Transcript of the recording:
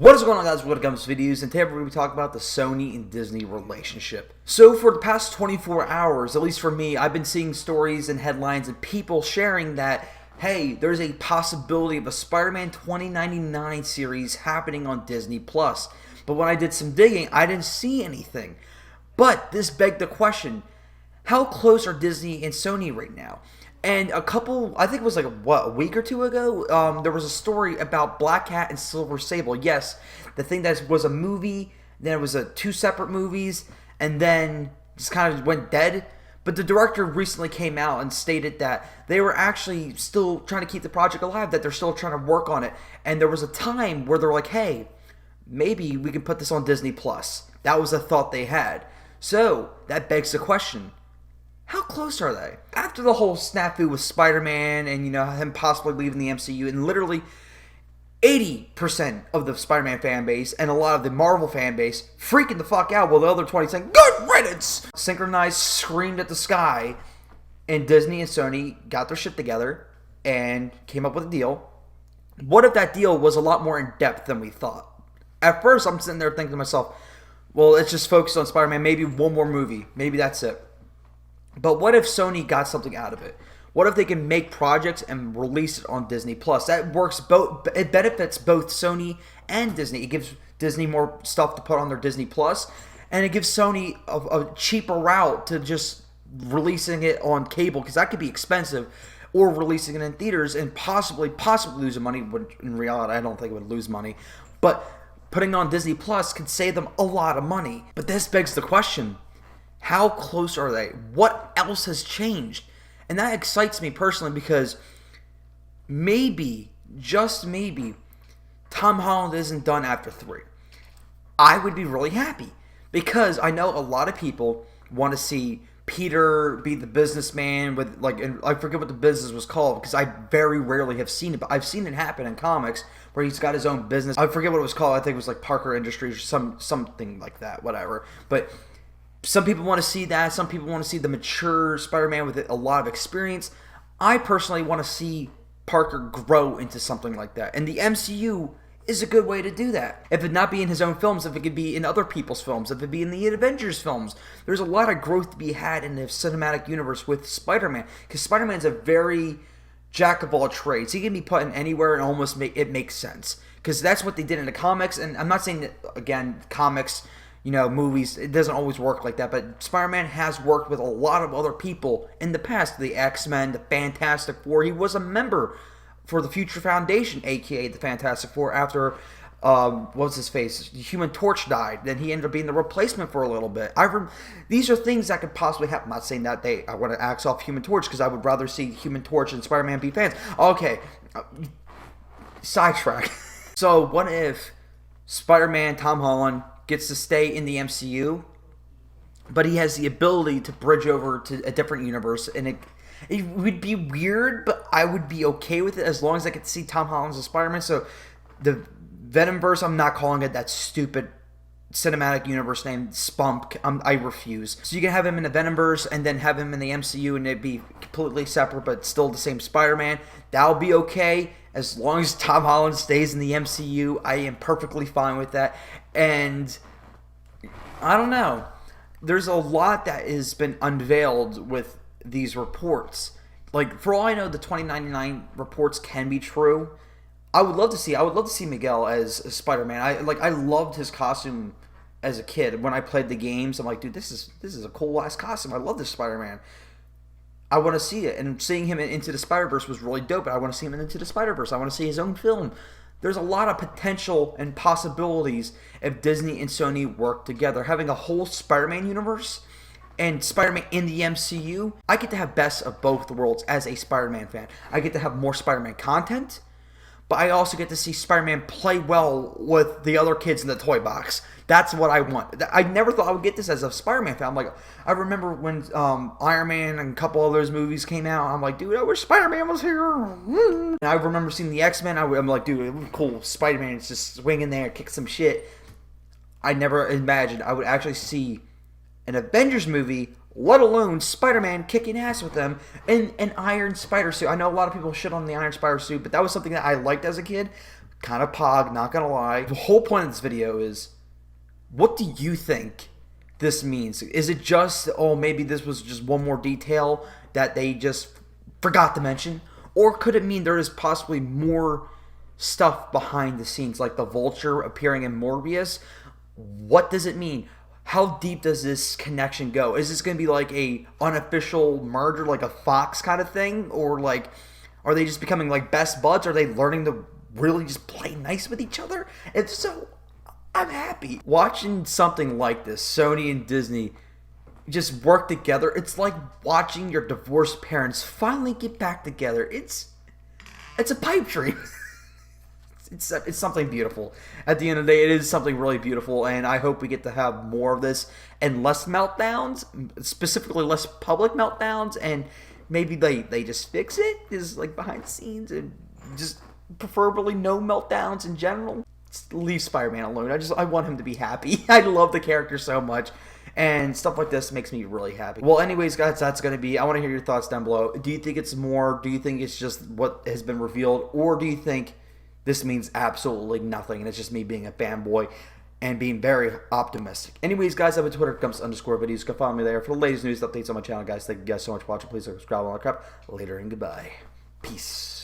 What is going on, guys? Welcome to Guns Videos, and today we're going to be talking about the Sony and Disney relationship. So for the past 24 hours, at least for me, I've been seeing stories and headlines and people sharing that, hey, there's a possibility of a Spider-Man 2099 series happening on Disney+. But when I did some digging, I didn't see anything. But this begged the question, how close are Disney and Sony right now? And I think it was like, a week or two ago, there was a story about Black Cat and Silver Sable. Yes, the thing that was a movie, then it was two separate movies, and then just kind of went dead. But the director recently came out and stated that they were actually still trying to keep the project alive, that they're still trying to work on it. And there was a time where they're like, hey, maybe we can put this on Disney+. That was a thought they had. So, that begs the question, how close are they? After the whole snafu with Spider-Man and, him possibly leaving the MCU, and literally 80% of the Spider-Man fan base and a lot of the Marvel fan base freaking the fuck out while the other 20 saying, good riddance! Synchronized, screamed at the sky, and Disney and Sony got their shit together and came up with a deal. What if that deal was a lot more in-depth than we thought? At first, I'm sitting there thinking to myself, well, let's just focus on Spider-Man, maybe one more movie, maybe that's it. But what if Sony got something out of it? What if they can make projects and release it on Disney+? That works both. It benefits both Sony and Disney. It gives Disney more stuff to put on their Disney+, and it gives Sony a cheaper route to just releasing it on cable, because that could be expensive, or releasing it in theaters and possibly losing money. In reality, I don't think it would lose money, but putting it on Disney+ could save them a lot of money. But this begs the question, how close are they? What else has changed? And that excites me personally, because maybe, just maybe, Tom Holland isn't done after 3. I would be really happy, because I know a lot of people want to see Peter be the businessman with, and I forget what the business was called, because I very rarely have seen it, but I've seen it happen in comics where he's got his own business. I forget what it was called. I think it was like Parker Industries or something like that, whatever. But some people want to see that. Some people want to see the mature Spider-Man with a lot of experience. I personally want to see Parker grow into something like that. And the MCU is a good way to do that. If it not be in his own films, if it could be in other people's films, if it be in the Avengers films, there's a lot of growth to be had in the cinematic universe with Spider-Man. Because Spider-Man's a very jack of all trades. He can be put in anywhere and almost it makes sense. Because that's what they did in the comics. And I'm not saying that, again, comics, movies, it doesn't always work like that, but Spider-Man has worked with a lot of other people in the past. The X-Men, the Fantastic Four. He was a member for the Future Foundation, aka the Fantastic Four, after, what was his face? The Human Torch died. Then he ended up being the replacement for a little bit. These are things that could possibly happen. I'm not saying that I want to axe off Human Torch, because I would rather see Human Torch and Spider-Man be fans. Okay, sidetrack. So what if Spider-Man, Tom Holland, gets to stay in the MCU, but he has the ability to bridge over to a different universe, and it would be weird, but I would be okay with it as long as I could see Tom Holland as a Spider-Man. So the Venomverse, I'm not calling it that stupid cinematic universe name, Spunk. I refuse. So you can have him in the Venomverse and then have him in the MCU, and it'd be completely separate but still the same Spider-Man. That'll be okay. As long as Tom Holland stays in the MCU, I am perfectly fine with that. And I don't know. There's a lot that has been unveiled with these reports. For all I know, the 2099 reports can be true. I would love to see Miguel as Spider-Man. I loved his costume as a kid. When I played the games, I'm like, dude, this is a cool ass costume. I love this Spider-Man. I want to see it, and seeing him in Into the Spider-Verse was really dope, but I want to see him in Into the Spider-Verse. I want to see his own film. There's a lot of potential and possibilities if Disney and Sony work together. Having a whole Spider-Man universe and Spider-Man in the MCU, I get to have best of both worlds as a Spider-Man fan. I get to have more Spider-Man content, but I also get to see Spider-Man play well with the other kids in the toy box. That's what I want. I never thought I would get this as a Spider-Man fan. I remember when Iron Man and a couple of those movies came out, I'm like, dude, I wish Spider-Man was here. And I remember seeing the X-Men. I'm like, dude, it was cool. Spider-Man is just swinging there, kick some shit. I never imagined I would actually see an Avengers movie, let alone Spider-Man kicking ass with them in an Iron Spider suit. I know a lot of people shit on the Iron Spider suit, but that was something that I liked as a kid. kind of pog, not gonna lie. The whole point of this video is, what do you think this means? Is it just, oh, maybe this was just one more detail that they just forgot to mention? Or could it mean there is possibly more stuff behind the scenes, like the Vulture appearing in Morbius? What does it mean? How deep does this connection go? Is this going to be like a unofficial merger, like a Fox kind of thing? Or like, are they just becoming like best buds? Are they learning to really just play nice with each other? If so, I'm happy. Watching something like this, Sony and Disney just work together. It's like watching your divorced parents finally get back together. It's a pipe dream. It's something beautiful. At the end of the day, it is something really beautiful, and I hope we get to have more of this and less meltdowns, specifically less public meltdowns, and maybe they just fix it, is like behind the scenes, and just preferably no meltdowns in general. Just leave Spider-Man alone. I want him to be happy. I love the character so much. And stuff like this makes me really happy. Well, anyways, guys, that's going to be... I want to hear your thoughts down below. Do you think it's more? Do you think it's just what has been revealed? Or do you think this means absolutely nothing and it's just me being a fanboy and being very optimistic? Anyways, guys, I have a Twitter, _videos. Go follow me there for the latest news updates on my channel, guys. Thank you guys so much for watching. Please subscribe, all that crap. Later and goodbye. Peace.